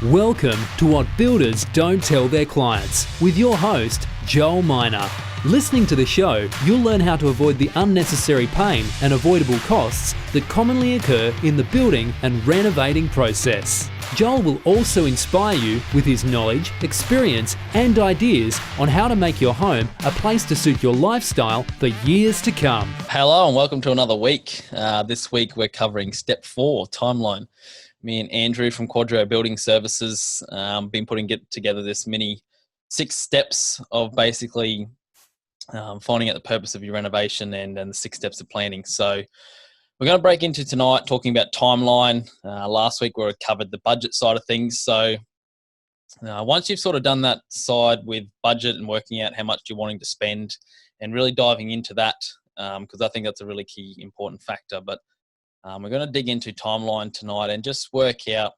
Welcome to What Builders Don't Tell Their Clients with your host, Joel Miner. Listening to the show, you'll learn how to avoid the unnecessary pain and avoidable costs that commonly occur in the building and renovating process. Joel will also inspire you with his knowledge, experience, and ideas on how to make your home a place to suit your lifestyle for years to come. Hello and welcome to another week. This week we're covering step 4, timeline. Me and Andrew from Quadrio Building Services been putting together this mini 6 steps of basically finding out the purpose of your renovation and the 6 steps of planning. So we're going to break into tonight talking about timeline. Last week we covered the budget side of things. So once you've sort of done that side with budget and working out how much you're wanting to spend and really diving into that, because I think that's a really key important factor. But we're going to dig into timeline tonight and just work out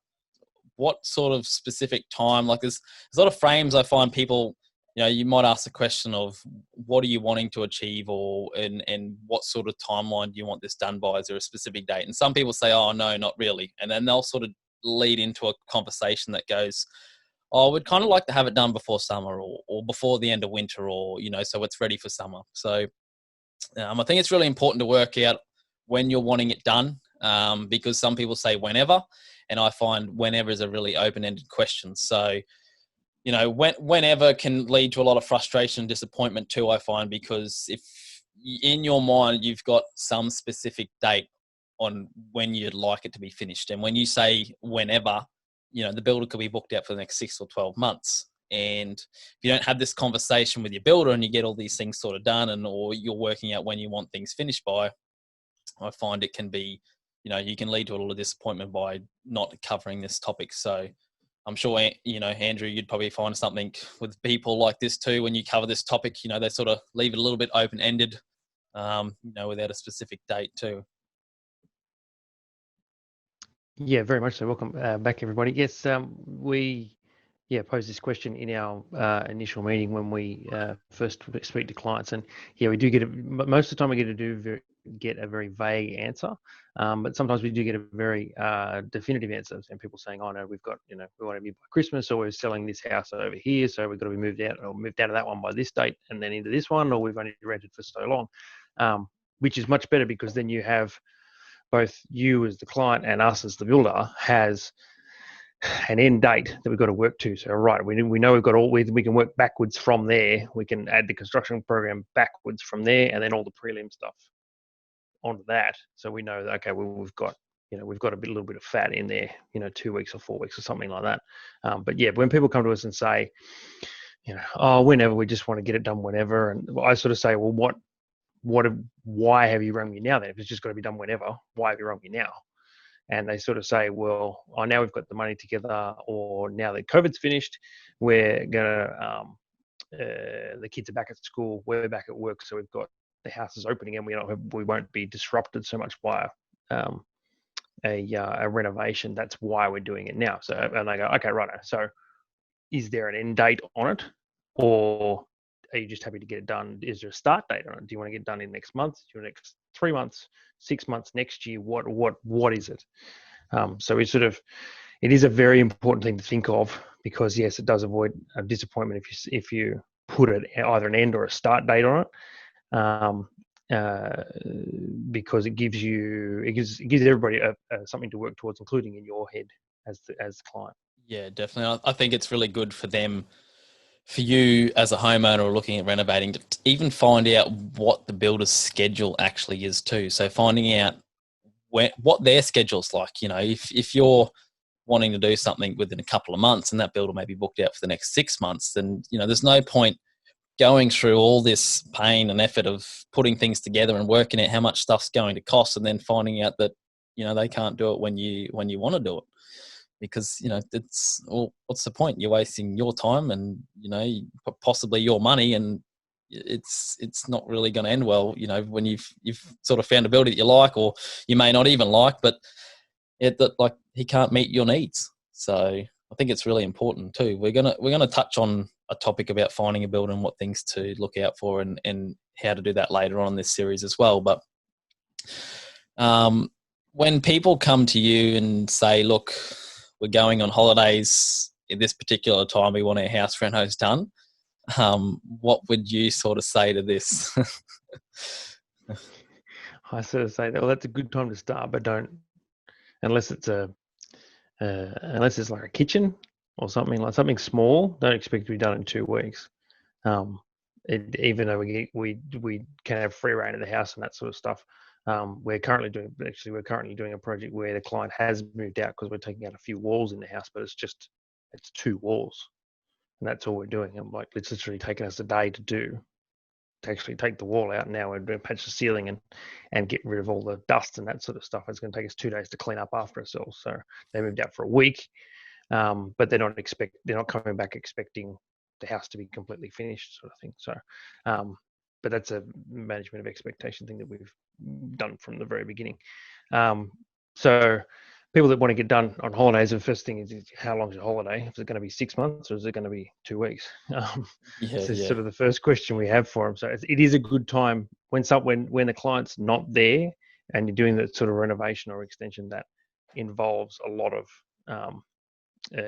what sort of specific time, like there's a lot of frames I find people, you might ask the question of what are you wanting to achieve and what sort of timeline do you want this done by? Is there a specific date? And some people say, oh, no, not really. And then they'll sort of lead into a conversation that goes, oh, we'd kind of like to have it done before summer or before the end of winter or, so it's ready for summer. So I think it's really important to work out when you're wanting it done, because some people say whenever, and I find whenever is a really open-ended question. So, whenever can lead to a lot of frustration and disappointment too, I find, because if in your mind you've got some specific date on when you'd like it to be finished, and when you say whenever, the builder could be booked out for the next 6 or 12 months. And if you don't have this conversation with your builder and you get all these things sort of done or you're working out when you want things finished by, I find it can be, you can lead to a lot of disappointment by not covering this topic. So I'm sure, Andrew, you'd probably find something with people like this too. When you cover this topic, they sort of leave it a little bit open-ended, without a specific date too. Yeah, very much so. Welcome back, everybody. Yes, we posed this question in our initial meeting when we first speak to clients, and we do get most of the time we get a very vague answer, but sometimes we do get a very definitive answer. And people saying, "Oh no, we've got we want to be by Christmas, or we're selling this house over here, so we've got to be moved out of that one by this date, and then into this one, or we've only rented for so long," which is much better because then you have both you as the client and us as the builder has an end date that we've got to work to. So, right, we know we've got we can work backwards from there. We can add the construction program backwards from there, and then all the prelim stuff onto that. So we know that, okay, we've got a little bit of fat in there, 2 weeks or 4 weeks or something like that. But yeah, when people come to us and say, oh, whenever, we just want to get it done whenever, and I sort of say, well, why have you rung me now then? If it's just got to be done whenever, why have you rung me now? And they sort of say, well, now we've got the money together, or now that COVID's finished, we're gonna the kids are back at school, we're back at work, so we've got the house is opening, and we won't be disrupted so much by a renovation. That's why we're doing it now. So, and they go, okay, right. So, is there an end date on it, or are you just happy to get it done? Is there a start date on it? Do you want to get it done in next month? Do you want next 3 months, 6 months, next year? What is it? So it is a very important thing to think of, because yes, it does avoid a disappointment if you put it either an end or a start date on it, because it gives everybody something to work towards, including in your head as the client. Yeah, definitely. I think it's really good for you as a homeowner or looking at renovating to even find out what the builder's schedule actually is too. So finding out what their schedule's like. If you're wanting to do something within a couple of months and that builder may be booked out for the next 6 months, then there's no point going through all this pain and effort of putting things together and working out how much stuff's going to cost, and then finding out that they can't do it when you want to do it. Because it's, well, what's the point? You're wasting your time and possibly your money, and it's not really going to end well. When you've sort of found a builder that you like, or you may not even like, but that he can't meet your needs. So I think it's really important too. We're gonna touch on a topic about finding a builder and what things to look out for, and how to do that later on in this series as well. But when people come to you and say, look, we're going on holidays at this particular time. We want our house renos done. What would you sort of say to this? I sort of say, well, that's a good time to start, but don't, unless it's unless it's like a kitchen or something small. Don't expect to be done in 2 weeks. Even though we can have free reign of the house and that sort of stuff. We're currently doing a project where the client has moved out because we're taking out a few walls in the house, but it's 2 walls, and that's all we're doing. I'm like, it's literally taken us a day to actually take the wall out. Now we're doing patch the ceiling and get rid of all the dust and that sort of stuff. It's going to take us 2 days to clean up after ourselves. So they moved out for a week, but they're not coming back expecting the house to be completely finished, sort of thing. So, but that's a management of expectation thing that we've done from the very beginning. So people that want to get done on holidays, the first thing is how long's your holiday? Is it going to be 6 months or is it going to be 2 weeks? This is sort of the first question we have for them. So it is a good time when the client's not there and you're doing that sort of renovation or extension that involves a lot of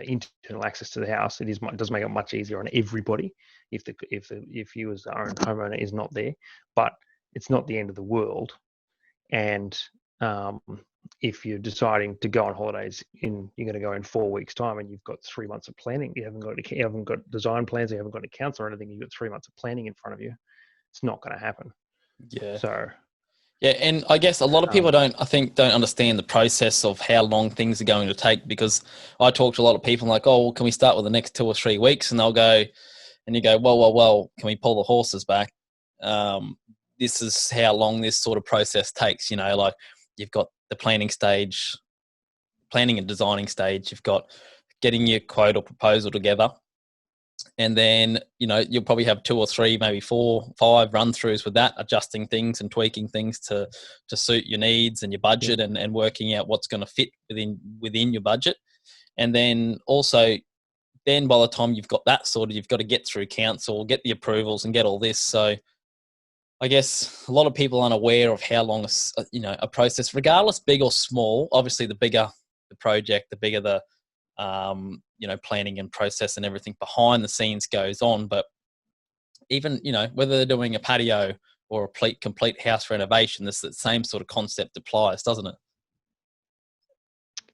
internal access to the house. It does make it much easier on everybody if you as the own homeowner is not there, but it's not the end of the world. And if you're deciding to go on holidays you're going to go in 4 weeks time and you've got 3 months of planning, you haven't got design plans, you haven't got accounts or anything, you've got 3 months of planning in front of you, it's not going to happen. And I guess a lot of people don't understand the process of how long things are going to take, because I talk to a lot of people like, oh, well, can we start with the next 2 or 3 weeks? And they'll go, and you go, well, can we pull the horses back? This is how long this sort of process takes. Like you've got the planning and designing stage, you've got getting your quote or proposal together. And then, you'll probably have 2 or 3, maybe 4, 5 run-throughs with that, adjusting things and tweaking things to suit your needs and your budget, and working out what's going to fit within your budget. And then also, by the time you've got that sorted, you've got to get through council, get the approvals and get all this. So I guess a lot of people aren't aware of how long a process, regardless big or small. Obviously, the bigger the project, the bigger the planning and process and everything behind the scenes goes on. But even, whether they're doing a patio or a complete house renovation, the same sort of concept applies, doesn't it?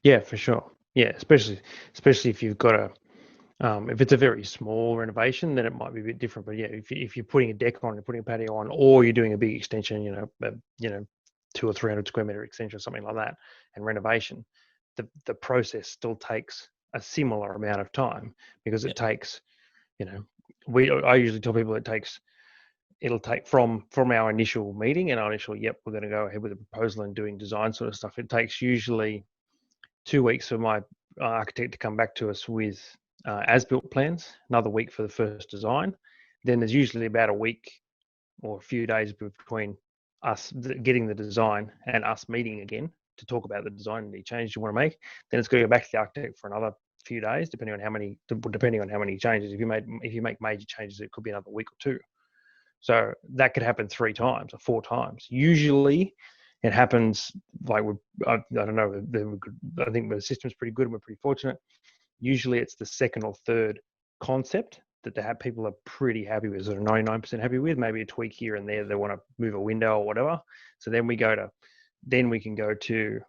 Yeah, for sure. Yeah, especially if you've got if it's a very small renovation, then it might be a bit different. But yeah, if you're putting a deck on, you're putting a patio on, or you're doing a big extension, 200 or 300 square meter extension or something like that, and renovation, the process still takes a similar amount of time, because it takes, I usually tell people it'll take from our initial meeting and our initial, we're going to go ahead with a proposal and doing design sort of stuff. It takes usually 2 weeks for my architect to come back to us with as-built plans, another week for the first design. Then there's usually about a week or a few days between us getting the design and us meeting again to talk about the design and the changes you want to make. Then it's going to go back to the architect for another few days, depending on how many changes. If you make major changes, it could be another week or 2. So that could happen 3 times or 4 times. Usually it happens like I don't know. I think the system's pretty good and we're pretty fortunate. Usually it's the second or third concept that people are pretty happy with, sort of 99% happy with, maybe a tweak here and there. They want to move a window or whatever. So then we can go to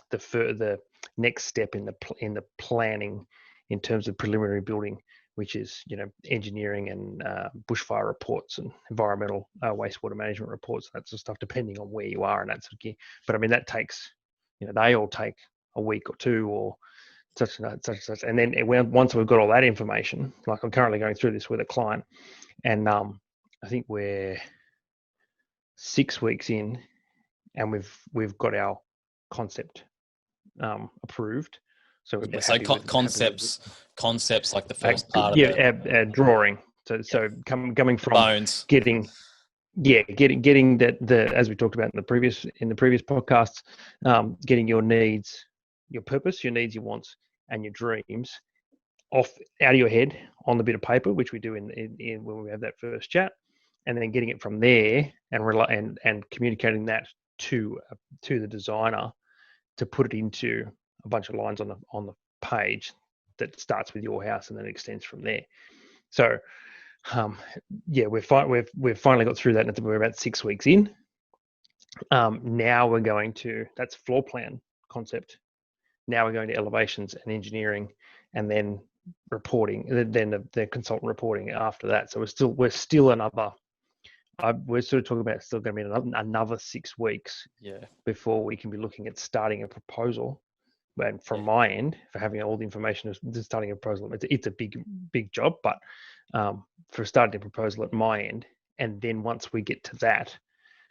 the next step in the planning in terms of preliminary building, which is engineering and bushfire reports and environmental wastewater management reports, that sort of stuff, depending on where you are and that sort of gear. But I mean, that takes they all take a week or 2 or such and such. And then once we've got all that information, like I'm currently going through this with a client, and I think we're 6 weeks in, and we've got our concept approved. So concepts like the first part of it. Drawing. So coming from bones, getting that as we talked about in the previous podcasts, getting your needs, your purpose, your needs, your wants, and your dreams out of your head on the bit of paper, which we do in when we have that first chat, and then getting it from there and communicating that to the designer to put it into a bunch of lines on the page that starts with your house and then extends from there. So we've finally got through that, and we're about 6 weeks in. Now we're going to, that's floor plan concept. Now we're going to elevations and engineering, and then reporting, then the consultant reporting after that. So we're still another, we're sort of talking about still going to be another 6 weeks before we can be looking at starting a proposal. And from my end, for having all the information of starting a proposal, it's a big job, but for starting a proposal at my end, and then once we get to that,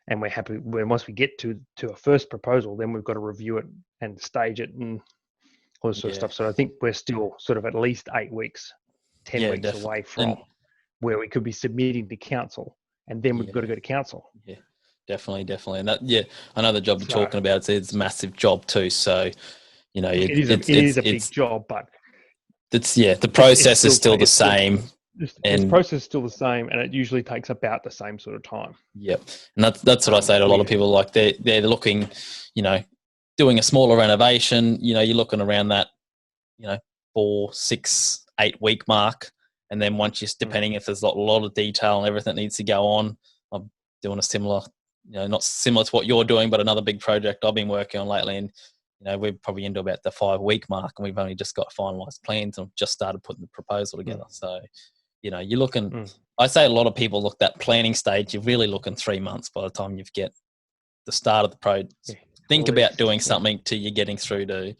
and we're happy, once we get to a first proposal, then we've got to review it and stage it and all this sort of stuff. So I think we're still sort of at least 8 weeks, 10 weeks away from where we could be submitting to council, and then we've got to go to council. Yeah, definitely. And that, I know the job you're talking about, it's a massive job too. So, it is a big job, but the process is still the same. The process is still the same, and it usually takes about the same sort of time. Yep, and that's what I say to a lot of people. Like they're looking, doing a smaller renovation. You're looking around that, 4, 6, 8 week mark, and then once depending if there's a lot of detail and everything that needs to go on. I'm doing a similar, not similar to what you're doing, but another big project I've been working on lately, and we're probably into about the 5 week mark, and we've only just got finalised plans and just started putting the proposal together. So. You're looking, I say a lot of people look that planning stage, you're really looking 3 months by the time you get the start of the project. Think about doing something till you're getting through to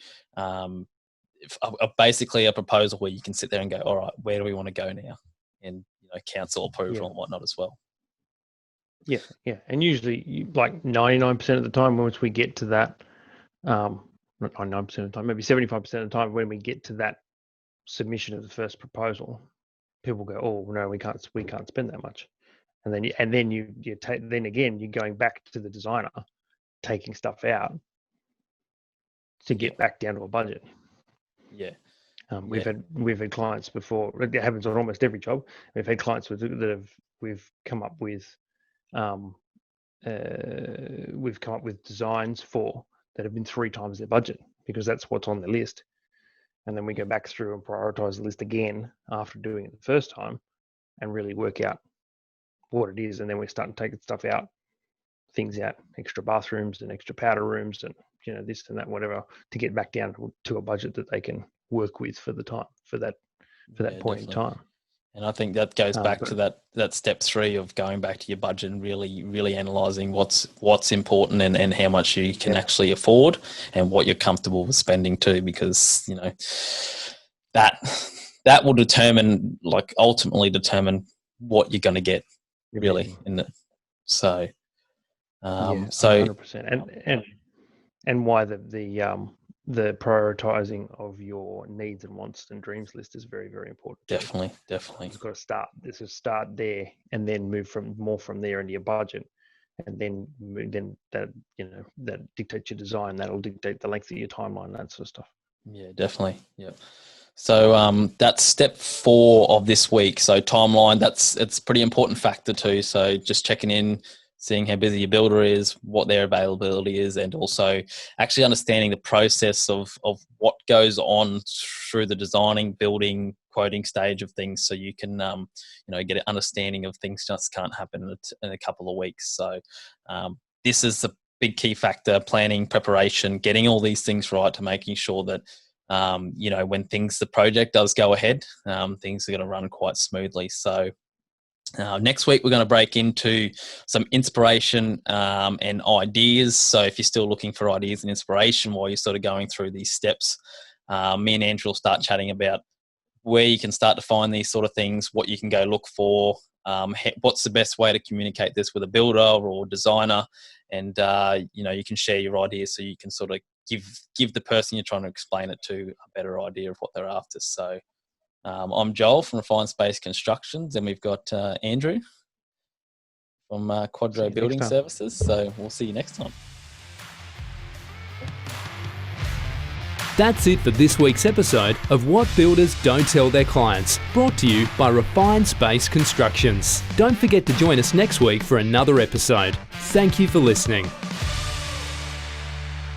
basically a proposal where you can sit there and go, all right, where do we want to go now? And, council approval and whatnot as well. Yeah. And usually like 99% of the time, once we get to that, not 99% of the time, maybe 75% of the time, when we get to that submission of the first proposal, people go, oh no, we can't spend that much, and then you're going back to the designer, taking stuff out to get back down to a budget. We've had clients before. It happens on almost every job. We've had clients we've come up with designs for that have been 3 times their budget, because that's what's on the list. And then we go back through and prioritize the list again after doing it the first time and really work out what it is. And then we start taking things out, extra bathrooms and extra powder rooms and, this and that, whatever, to get back down to a budget that they can work with for the time, for that point in time. And I think that goes back to that step 3 of going back to your budget and really, really analysing what's important and how much you can actually afford and what you're comfortable with spending too, because that will ultimately determine what you're going to get really in it. So 100%. And why the prioritizing of your needs and wants and dreams list is very, very important. Definitely. You've got to start. This is start there, and then move from there into your budget, and then that that dictates your design. That'll dictate the length of your timeline, that sort of stuff. Yeah, definitely. Yeah. So that's step 4 of this week. So timeline. It's a pretty important factor too. So just checking in, seeing how busy your builder is, what their availability is, and also actually understanding the process of what goes on through the designing, building, quoting stage of things, so you can get an understanding of things just can't happen in a couple of weeks. So this is the big key factor: planning, preparation, getting all these things right to making sure that when the project does go ahead, things are going to run quite smoothly. So next week, we're going to break into some inspiration and ideas. So if you're still looking for ideas and inspiration while you're sort of going through these steps, me and Andrew will start chatting about where you can start to find these sort of things, what you can go look for, what's the best way to communicate this with a builder or designer, and you can share your ideas so you can sort of give the person you're trying to explain it to a better idea of what they're after. So I'm Joel from Refined Space Constructions, and we've got Andrew from Quadrio Building Services. So we'll see you next time. That's it for this week's episode of What Builders Don't Tell Their Clients, brought to you by Refined Space Constructions. Don't forget to join us next week for another episode. Thank you for listening.